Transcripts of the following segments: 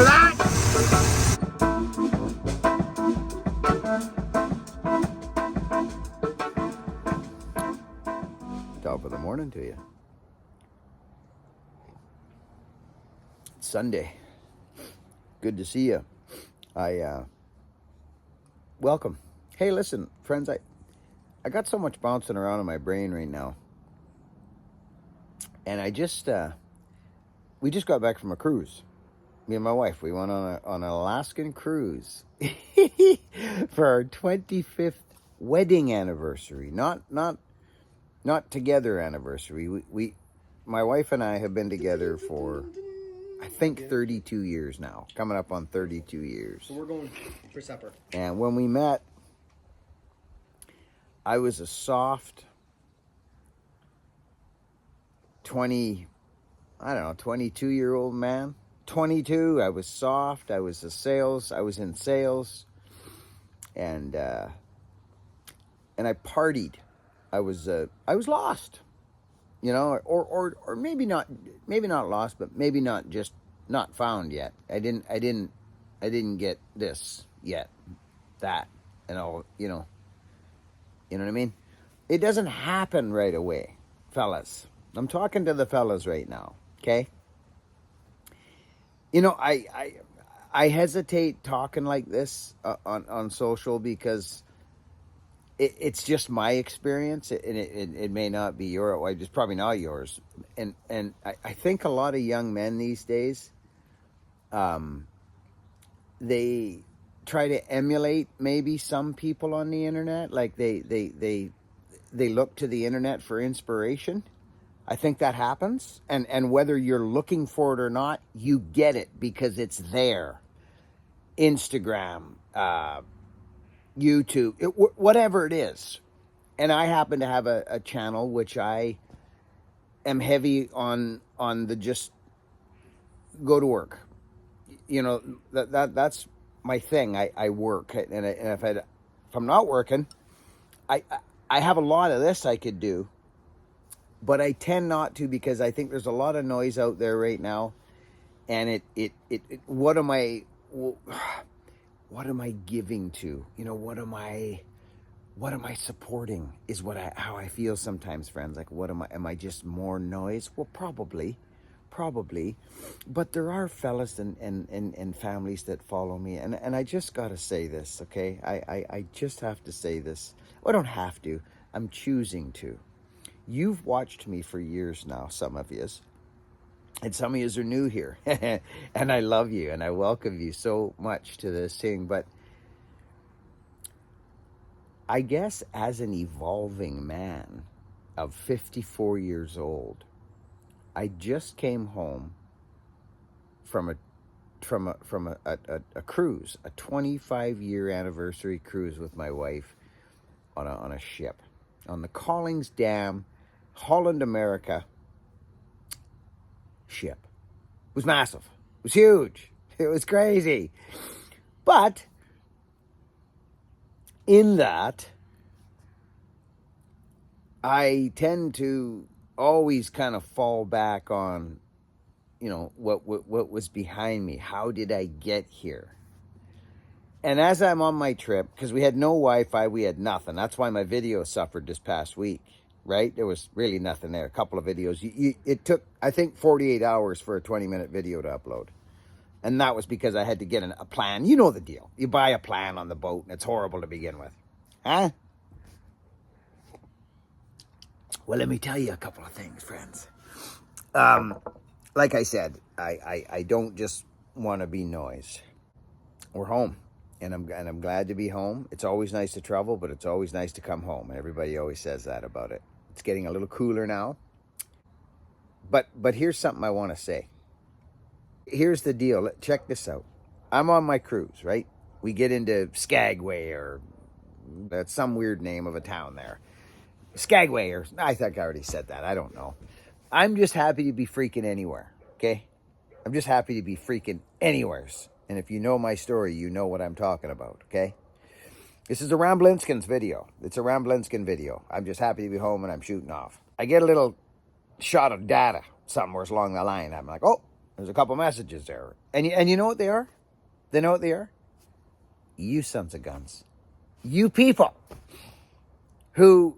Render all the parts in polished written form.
hear that? Top of the morning to you. It's Sunday. Good to see you. Welcome. Hey, listen, friends, I got so much bouncing around in my brain right now. And we just got back from a cruise. Me and my wife, we went on an Alaskan cruise for our 25th wedding anniversary. Not together anniversary. My wife and I have been together for, I think, 32 years now. Coming up on 32 years. So we're going for supper. And when we met, I was a soft 22-year-old man. 22, I was soft. I was in sales. And I partied. I was lost, you know, or maybe not lost, but maybe not found yet. I didn't get this yet, that, and all, you know what I mean? It doesn't happen right away, fellas. I'm talking to the fellas right now, okay? You know, I hesitate talking like this on social because it's just my experience, and it may not be it's probably not yours. And I think a lot of young men these days, they try to emulate maybe some people on the internet. Like they look to the internet for inspiration. I think that happens. And whether you're looking for it or not, you get it because it's there. Instagram, YouTube, whatever it is. And I happen to have a channel which I am heavy on the just go to work. You know, that's my thing. I work, and if I'm not working, I have a lot of this I could do, but I tend not to because I think there's a lot of noise out there right now, and what am I giving to? You know, what am I supporting is how I feel sometimes, friends. Like, am I just more noise? Well, probably, but there are fellas and families that follow me, and I just got to say this, okay? I just have to say this. Well, I don't have to. I'm choosing to. You've watched me for years now, some of yous. And some of you are new here. And I love you and I welcome you so much to this thing. But I guess as an evolving man of 54 years old, I just came home from a cruise, a 25-year anniversary cruise with my wife on a ship on the Collings Dam, Holland, America ship. It was massive. It was huge. It was crazy. But in that, I tend to always kind of fall back on, you know, what was behind me. How did I get here? And as I'm on my trip, because we had no Wi-Fi, we had nothing. That's why my video suffered this past week, right? There was really nothing there. A couple of videos. It took, I think, 48 hours for a 20-minute video to upload. And that was because I had to get a plan. You know the deal. You buy a plan on the boat, and it's horrible to begin with. Huh? Well, let me tell you a couple of things, friends. Like I said, I don't just want to be noise. We're home. And I'm glad to be home. It's always nice to travel, but it's always nice to come home. And everybody always says that about it. It's getting a little cooler now. But here's something I want to say. Here's the deal. Check this out. I'm on my cruise, right? We get into Skagway, or that's some weird name of a town there. Skagway, or I think I already said that. I don't know. I'm just happy to be freaking anywhere, okay? I'm just happy to be freaking anywheres. And if you know my story, you know what I'm talking about, okay? This is a Ramblinskins video. It's a Ramblinskin video. I'm just happy to be home and I'm shooting off. I get a little shot of data somewhere along the line. I'm like, oh, There's a couple messages there. And you know what they are? They know what they are? You sons of guns. You people who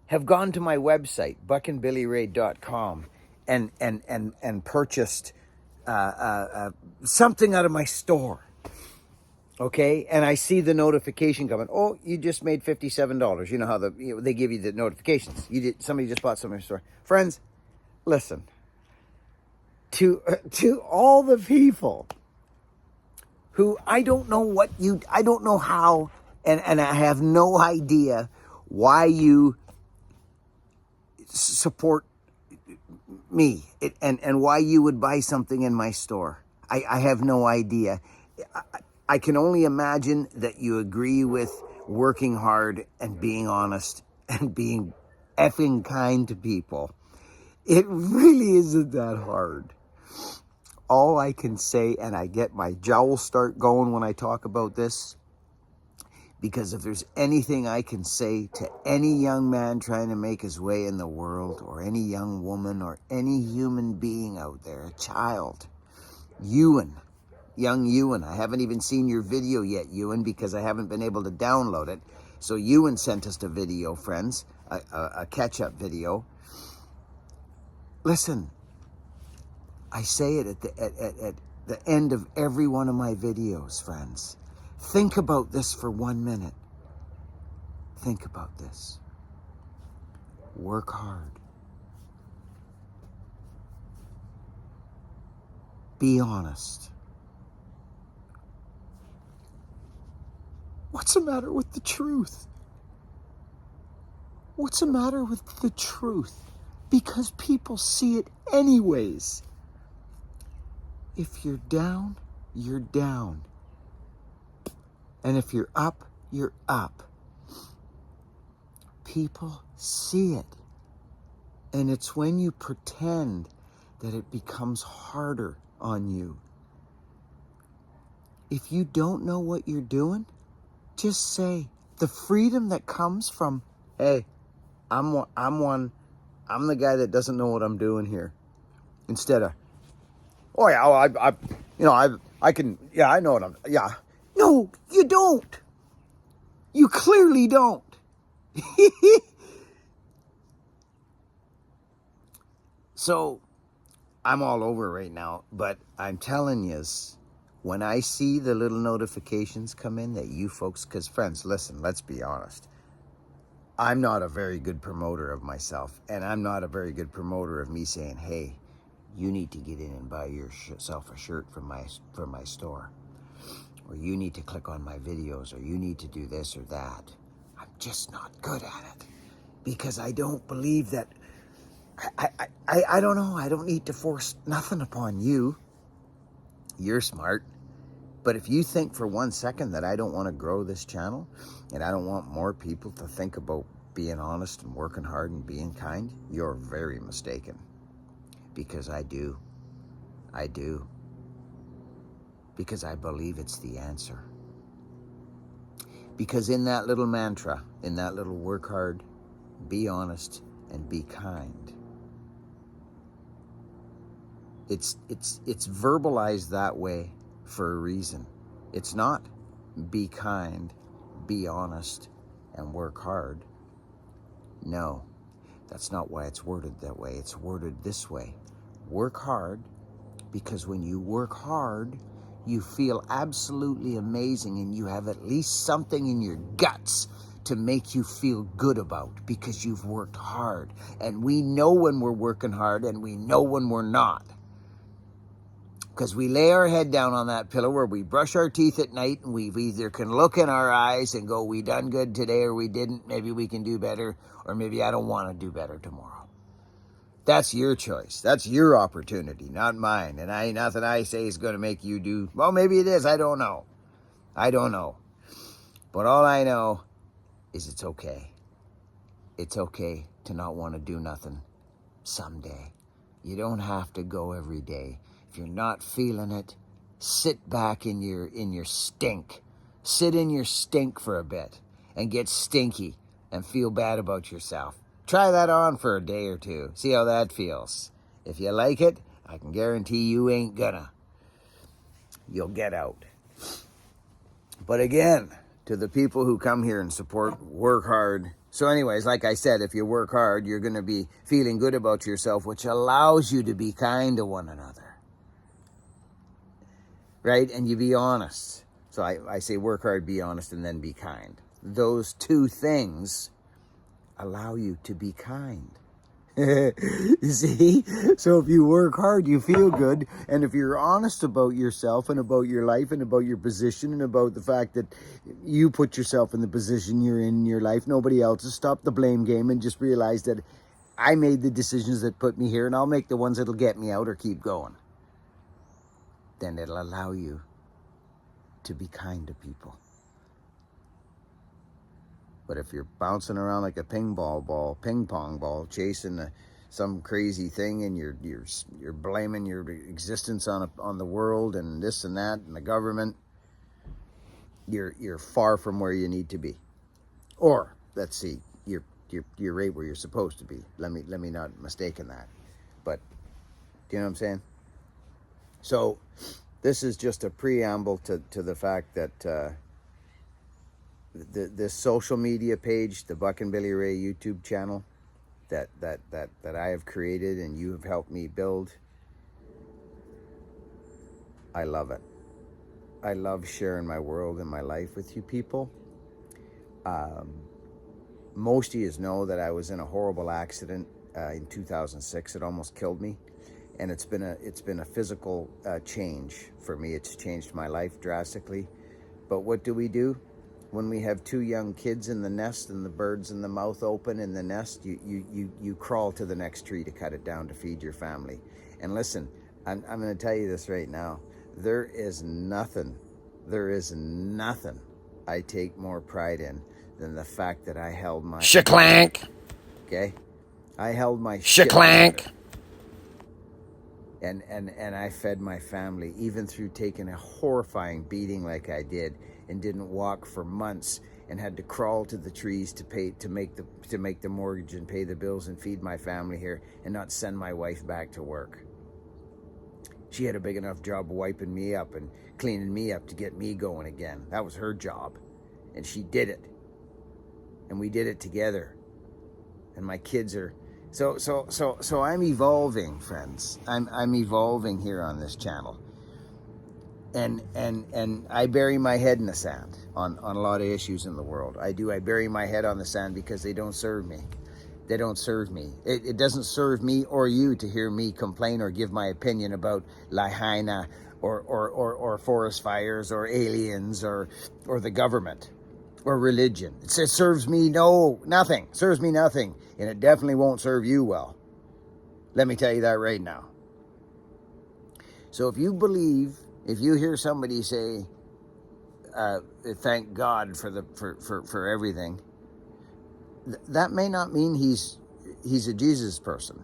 have gone to my website, buckandbillyray.com, and purchased something out of my store. Okay, and I see the notification coming. Oh, you just made $57. You know how they give you the notifications. Somebody just bought something in the store. Friends, listen. To all the people who I don't know how, and I have no idea why you support me and why you would buy something in my store. I have no idea. I can only imagine that you agree with working hard and being honest and being effing kind to people. It really isn't that hard. All I can say, and I get my jowls start going when I talk about this, because if there's anything I can say to any young man trying to make his way in the world, or any young woman, or any human being out there, a child, young Ewan. I haven't even seen your video yet, Ewan, because I haven't been able to download it. So Ewan sent us a video, friends, a catch-up video. Listen, I say it at the end of every one of my videos, friends. Think about this for 1 minute. Think about this. Work hard. Be honest. What's the matter with the truth? What's the matter with the truth? Because people see it anyways. If you're down, you're down. And if you're up, you're up. People see it. And it's when you pretend that it becomes harder on you. If you don't know what you're doing, just say the freedom that comes from, hey, I'm the guy that doesn't know what I'm doing here. Instead of, oh yeah, I can, yeah, I know what yeah. No, you don't. You clearly don't. So, I'm all over right now, but I'm telling you, when I see the little notifications come in that you folks, because friends, listen, let's be honest. I'm not a very good promoter of myself, and I'm not a very good promoter of me saying, hey, you need to get in and buy yourself a shirt from my store, or you need to click on my videos, or you need to do this or that. I'm just not good at it, because I don't believe that, I don't know, I don't need to force nothing upon you. You're smart. But if you think for 1 second that I don't want to grow this channel, and I don't want more people to think about being honest and working hard and being kind, you're very mistaken. Because I do. I do. Because I believe it's the answer. Because in that little mantra, in that little work hard, be honest, and be kind, it's verbalized that way for a reason. It's not be kind, be honest, and work hard. No, that's not why it's worded that way. It's worded this way. Work hard, because when you work hard, you feel absolutely amazing, and you have at least something in your guts to make you feel good about, because you've worked hard. And we know when we're working hard, and we know when we're not. Because we lay our head down on that pillow, where we brush our teeth at night, and we either can look in our eyes and go, we done good today, or we didn't. Maybe we can do better, or maybe I don't want to do better tomorrow. That's your choice. That's your opportunity, not mine. And nothing I say is going to make you do, well, maybe it is. I don't know. I don't know. But all I know is it's okay. It's okay to not want to do nothing someday. You don't have to go every day. If you're not feeling it, sit back in your stink. Sit in your stink for a bit and get stinky and feel bad about yourself. Try that on for a day or two. See how that feels. If you like it, I can guarantee you ain't gonna. You'll get out. But again, to the people who come here and support, work hard. So anyways, like I said, if you work hard, you're going to be feeling good about yourself, which allows you to be kind to one another. Right? And you be honest. So I say work hard, be honest, and then be kind. Those two things allow you to be kind. You see? So if you work hard, you feel good. And if you're honest about yourself and about your life and about your position and about the fact that you put yourself in the position you're in your life, nobody else, has stop the blame game and just realize that I made the decisions that put me here, and I'll make the ones that'll get me out or keep going. Then it'll allow you to be kind to people. But if you're bouncing around like a ping pong ball, chasing some crazy thing, and you're blaming your existence on the world and this and that and the government, you're far from where you need to be. Or let's see, you're right where you're supposed to be. Let me not mistake in that. But do you know what I'm saying? So this is just a preamble to the fact that. This social media page, the Buck and Billy Ray YouTube channel that I have created and you have helped me build, I love it. I love sharing my world and my life with you people. Most of you know that I was in a horrible accident in 2006. It almost killed me, and it's been a physical change for me. It's changed my life drastically. But what do? When we have two young kids in the nest and the bird's in the mouth open in the nest, you crawl to the next tree to cut it down to feed your family. And listen, I'm going to tell you this right now. There is nothing I take more pride in than the fact that I held my... Shaklank! Okay? I held my... Shaklank! And I fed my family, even through taking a horrifying beating like I did, and didn't walk for months, and had to crawl to the trees to make the mortgage and pay the bills and feed my family here, and not send my wife back to work. She had a big enough job wiping me up and cleaning me up to get me going again. That was her job, and she did it, and we did it together. And my kids are so I'm evolving, friends. I'm evolving here on this channel. And I bury my head in the sand on a lot of issues in the world. I bury my head on the sand because they don't serve me. They don't serve me. It doesn't serve me or you to hear me complain or give my opinion about Lahaina or forest fires or aliens or the government or religion. It serves me nothing. It serves me nothing. And it definitely won't serve you well. Let me tell you that right now. So if you hear somebody say, thank God for everything, that may not mean he's a Jesus person.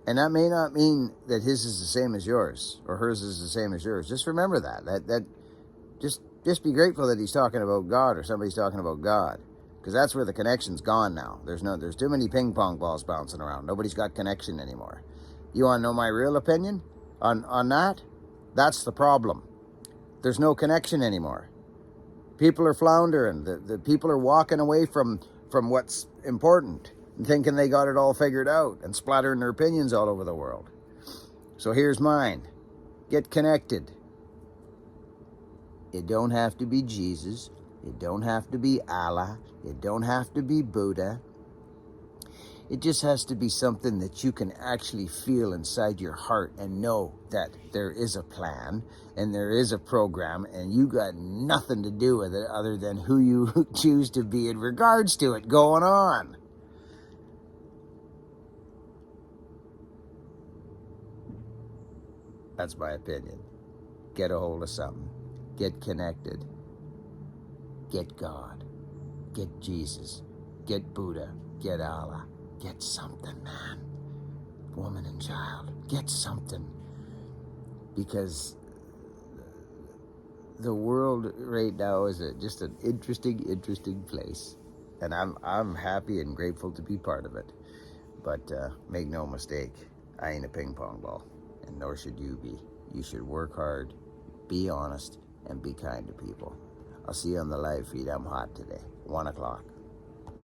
And that may not mean that his is the same as yours or hers is the same as yours. Just remember that just be grateful that he's talking about God or somebody's talking about God, because that's where the connection's gone now. There's too many ping pong balls bouncing around. Nobody's got connection anymore. You want to know my real opinion on that? That's the problem. There's no connection anymore. People are floundering. The people are walking away from what's important and thinking they got it all figured out and splattering their opinions all over the world. So here's mine. Get connected. It don't have to be Jesus. It don't have to be Allah. It don't have to be Buddha. It just has to be something that you can actually feel inside your heart and know that there is a plan and there is a program and you got nothing to do with it other than who you choose to be in regards to it going on. That's my opinion. Get a hold of something. Get connected. Get God. Get Jesus. Get Buddha. Get Allah. Get something, man. Woman and child. Get something. Because the world right now is just an interesting place. And I'm happy and grateful to be part of it. But make no mistake, I ain't a ping pong ball. and nor should you be. You should work hard, be honest, and be kind to people. I'll see you on the live feed. I'm hot today. 1 o'clock.